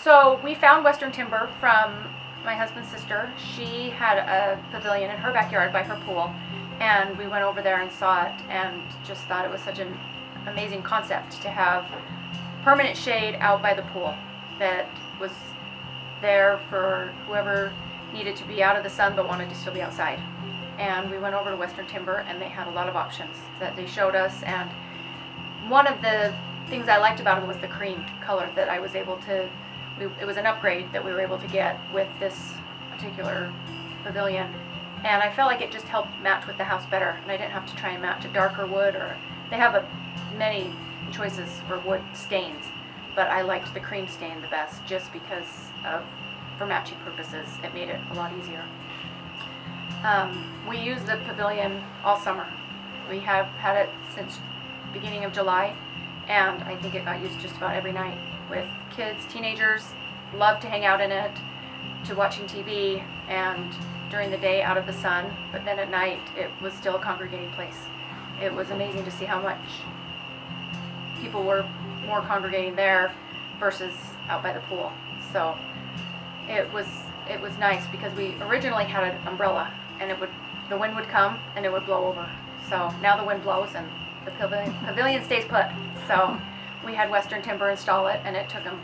So we found Western timber from my husband's sister. She had a pavilion in her backyard by her pool, and we went over there and saw it and just thought it was such an amazing concept to have permanent shade out by the pool that was there for whoever needed to be out of the sun but wanted to still be outside. And we went over to Western Timber and they had a lot of options that they showed us, and one of the things I liked about them was the cream color that I was able to, it was an upgrade that we were able to get with this particular pavilion, and I felt like it just helped match with the house better, and I didn't have to try and match a darker wood, or they have many choices for wood stains, but I liked the cream stain the best just because for matching purposes it made it a lot easier. We use the pavilion all summer. We have had it since beginning of July, and I think it got used just about every night with kids, teenagers, love to hang out in it, to watching TV, and during the day out of the sun, but then at night it was still a congregating place. It was amazing to see how much people were more congregating there versus out by the pool. So it was nice because we originally had an umbrella, and the wind would come and it would blow over. So now the wind blows and the pavilion stays put. So we had Western Timber install it, and it took them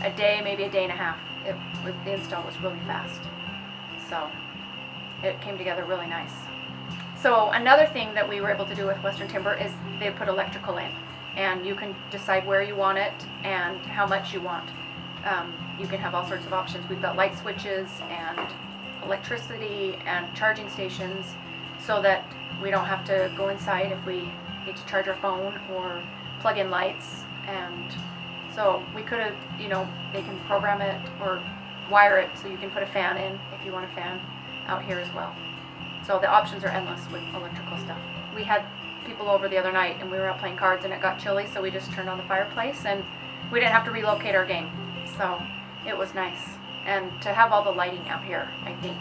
a day, maybe a day and a half. The install was really fast. So it came together really nice. So another thing that we were able to do with Western Timber is they put electrical in, and you can decide where you want it and how much you want. You can have all sorts of options. We've got light switches and electricity and charging stations, so that we don't have to go inside if we need to charge our phone or plug in lights. And so we could have, they can program it or wire it so you can put a fan in if you want a fan out here as well. So the options are endless with electrical stuff. We had people over the other night and we were out playing cards and it got chilly, so we just turned on the fireplace and we didn't have to relocate our game. So it was nice. And to have all the lighting out here, I think,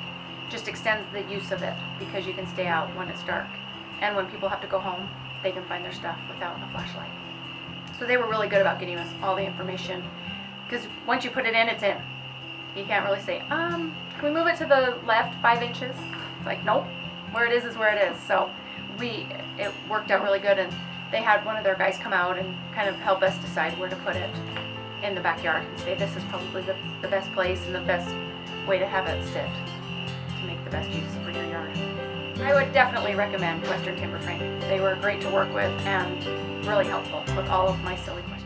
just extends the use of it, because you can stay out when it's dark. And when people have to go home, they can find their stuff without a flashlight. So they were really good about getting us all the information, because once you put it in, it's in. You can't really say, can we move it to the left 5 inches? It's like, nope, where it is where it is. So it worked out really good, and they had one of their guys come out and kind of help us decide where to put it in the backyard and say this is probably the best place and the best way to have it sit to make the best use for your yard. I would definitely recommend Western Timber Frame. They were great to work with and really helpful with all of my silly questions.